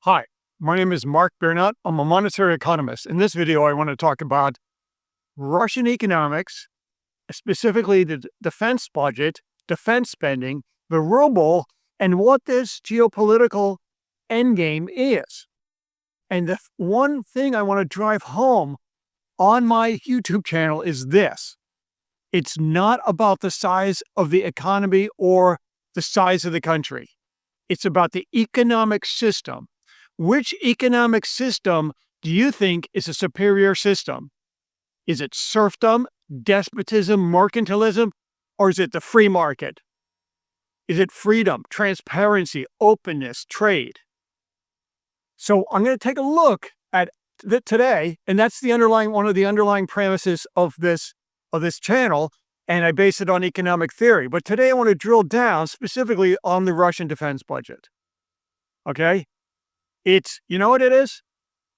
Hi, my name is Mark Bernat. I'm a monetary economist. In this video, I want to talk about Russian economics, specifically the defense budget, defense spending, the ruble, and what this geopolitical endgame is. And the one thing I want to drive home on my YouTube channel is this. It's not about the size of the economy or the size of the country. It's about the economic system. Which economic system do you think is a superior system? Is it serfdom, despotism, mercantilism, or is it the free market? Is it freedom, transparency, openness, trade? So I'm going to take a look at today, and that's one of the underlying premises of this channel, and I base it on economic theory. But today I want to drill down specifically on the Russian defense budget. Okay? You know what it is?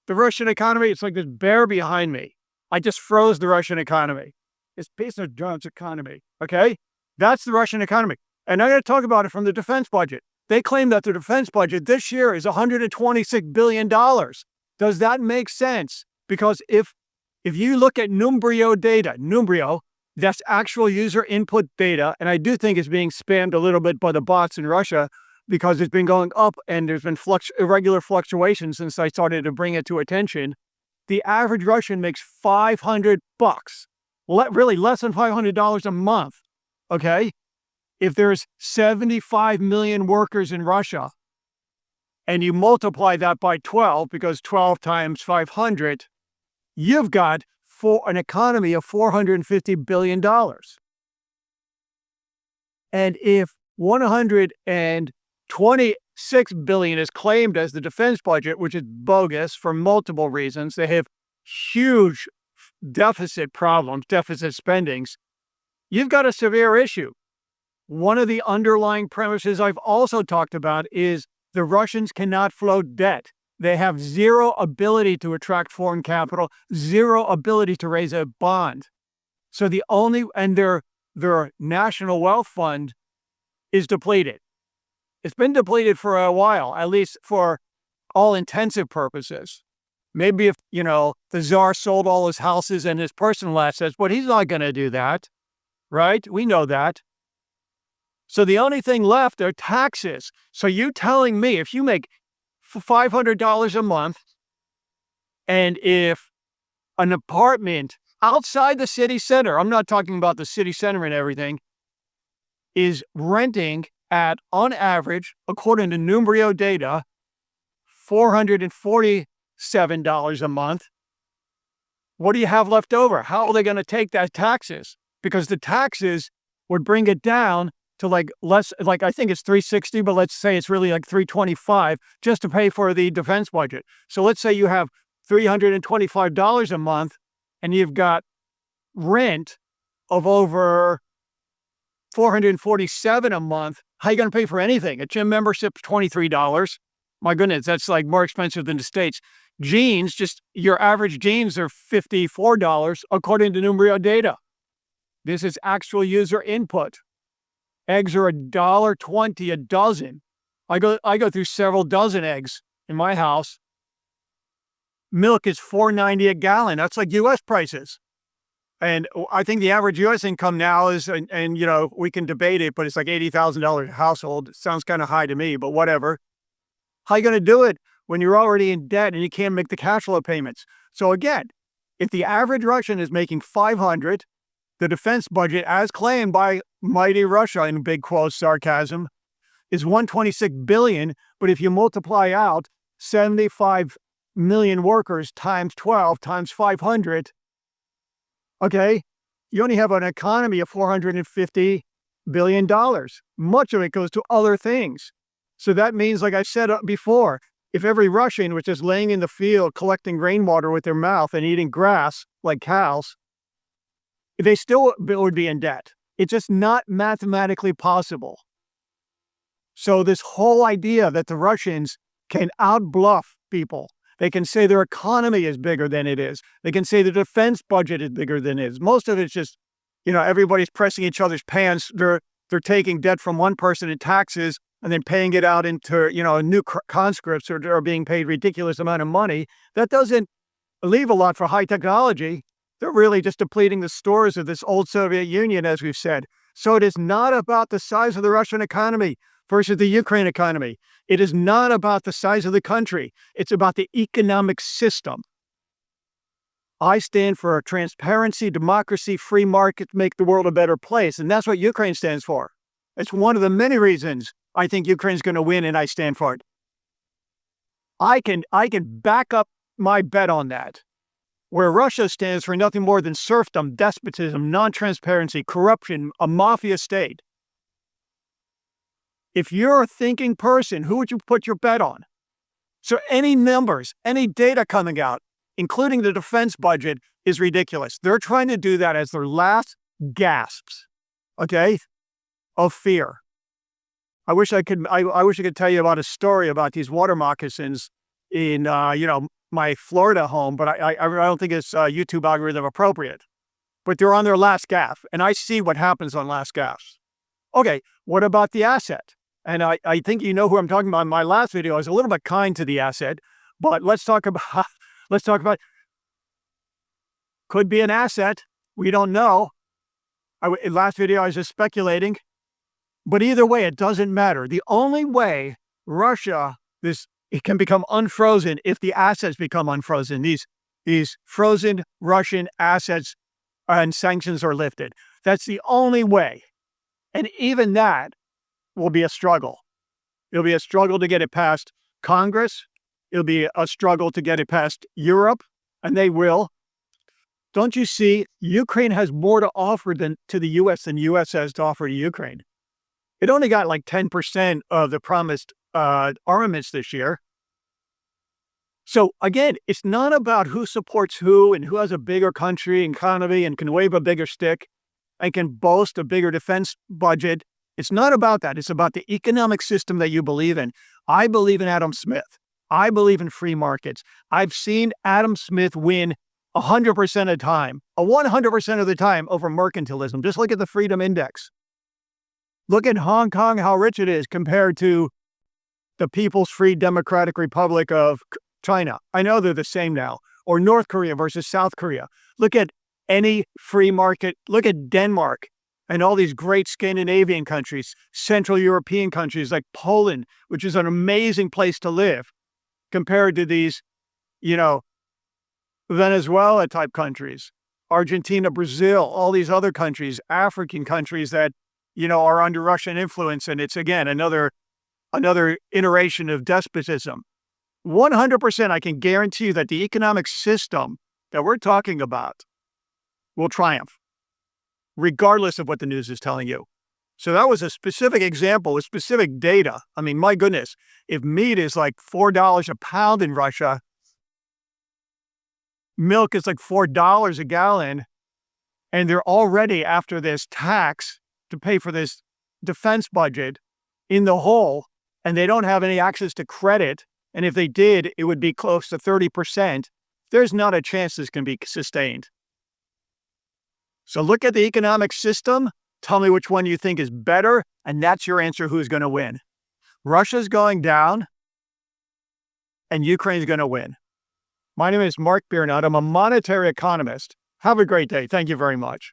The Russian economy, it's like this bear behind me. I just froze the Russian economy. It's piece of John's economy, okay? That's the Russian economy. And I'm going to talk about it from the defense budget. They claim that the defense budget this year is $126 billion. Does that make sense? Because if you look at Numbrio data, that's actual user input data, and I do think it's being spammed a little bit by the bots in Russia, because it's been going up and there's been irregular fluctuations since I started to bring it to attention. The average Russian makes $500, really less than $500 a month, okay? If there's 75 million workers in Russia, and you multiply that by 12, because 12 times 500, you've got an economy of $450 billion. And if 126 billion is claimed as the defense budget, which is bogus for multiple reasons. They have huge deficit problems, deficit spendings. You've got a severe issue. One of the underlying premises I've also talked about is the Russians cannot float debt. They have zero ability to attract foreign capital, zero ability to raise a bond. So their national wealth fund is depleted. It's been depleted for a while, at least for all intensive purposes. Maybe if, the Tsar sold all his houses and his personal assets, but he's not going to do that, right? We know that. So the only thing left are taxes. So you telling me if you make $500 a month, and if an apartment outside the city center, I'm not talking about the city center and everything, is renting at, on average, according to Numbrio data, $447 a month, what do you have left over? How are they going to take that taxes? Because the taxes would bring it down to I think it's $360, but let's say it's really like $325 just to pay for the defense budget. So let's say you have $325 a month and you've got rent of over $447 a month. How are you going to pay for anything? A gym membership's $23. My goodness, that's like more expensive than the States. Jeans, just your average jeans are $54 according to Numbrio data. This is actual user input. Eggs are $1.20 a dozen. I go through several dozen eggs in my house. Milk is $4.90 a gallon. That's like U.S. prices. And I think the average U.S. income now is, and we can debate it, but it's like $80,000 a household. It sounds kind of high to me, but whatever. How are you going to do it when you're already in debt and you can't make the cash flow payments? So again, if the average Russian is making $500, the defense budget, as claimed by mighty Russia, in big quotes, sarcasm, is $126 billion. But if you multiply out 75 million workers times 12 times 500, okay, you only have an economy of $450 billion. Much of it goes to other things. So that means, like I said before, if every Russian was just laying in the field collecting rainwater with their mouth and eating grass like cows, they still would be in debt. It's just not mathematically possible. So this whole idea that the Russians can outbluff people, they can say their economy is bigger than it is. They can say the defense budget is bigger than it is. Most of it's just, everybody's pressing each other's pants. They're taking debt from one person in taxes and then paying it out into, new conscripts who are being paid ridiculous amount of money. That doesn't leave a lot for high technology. They're really just depleting the stores of this old Soviet Union, as we've said. So it is not about the size of the Russian economy versus the Ukraine economy. It is not about the size of the country. It's about the economic system. I stand for transparency, democracy, free market to make the world a better place. And that's what Ukraine stands for. It's one of the many reasons I think Ukraine's going to win, and I stand for it. I can back up my bet on that. Where Russia stands for nothing more than serfdom, despotism, non-transparency, corruption, a mafia state. If you're a thinking person, who would you put your bet on? So any numbers, any data coming out, including the defense budget, is ridiculous. They're trying to do that as their last gasps, okay, of fear. I wish I could tell you about a story about these water moccasins in, my Florida home, but I don't think it's YouTube algorithm appropriate. But they're on their last gasp, and I see what happens on last gasps. Okay, what about the asset? And I think you know who I'm talking about. In my last video, I was a little bit kind to the asset, but let's talk about could be an asset. We don't know. In last video, I was just speculating. But either way, it doesn't matter. The only way Russia, it can become unfrozen if the assets become unfrozen. These frozen Russian assets and sanctions are lifted. That's the only way. And even that will be a struggle. It'll be a struggle to get it past Congress. It'll be a struggle to get it past Europe, and they will. Don't you see, Ukraine has more to offer to the U.S. than the U.S. has to offer to Ukraine. It only got like 10% of the promised armaments this year. So again, it's not about who supports who and who has a bigger country and economy and can wave a bigger stick and can boast a bigger defense budget. It's not about that. It's about the economic system that you believe in. I believe in Adam Smith. I believe in free markets. I've seen Adam Smith win 100% of the time, 100% of the time over mercantilism. Just look at the Freedom Index. Look at Hong Kong, how rich it is compared to the People's Free Democratic Republic of China. I know they're the same now. Or North Korea versus South Korea. Look at any free market. Look at Denmark and all these great Scandinavian countries, Central European countries like Poland, which is an amazing place to live, compared to these, Venezuela type countries, Argentina, Brazil, all these other countries, African countries that, are under Russian influence. And it's, again, another iteration of despotism. 100%, I can guarantee you that the economic system that we're talking about will triumph, regardless of what the news is telling you. So that was a specific example with specific data. I mean, my goodness, if meat is like $4 a pound in Russia, milk is like $4 a gallon, and they're already after this tax to pay for this defense budget in the hole, and they don't have any access to credit. And if they did, it would be close to 30%. There's not a chance this can be sustained. So look at the economic system. Tell me which one you think is better, and that's your answer who's going to win. Russia's going down, and Ukraine's going to win. My name is Mark Biernat. I'm a monetary economist. Have a great day. Thank you very much.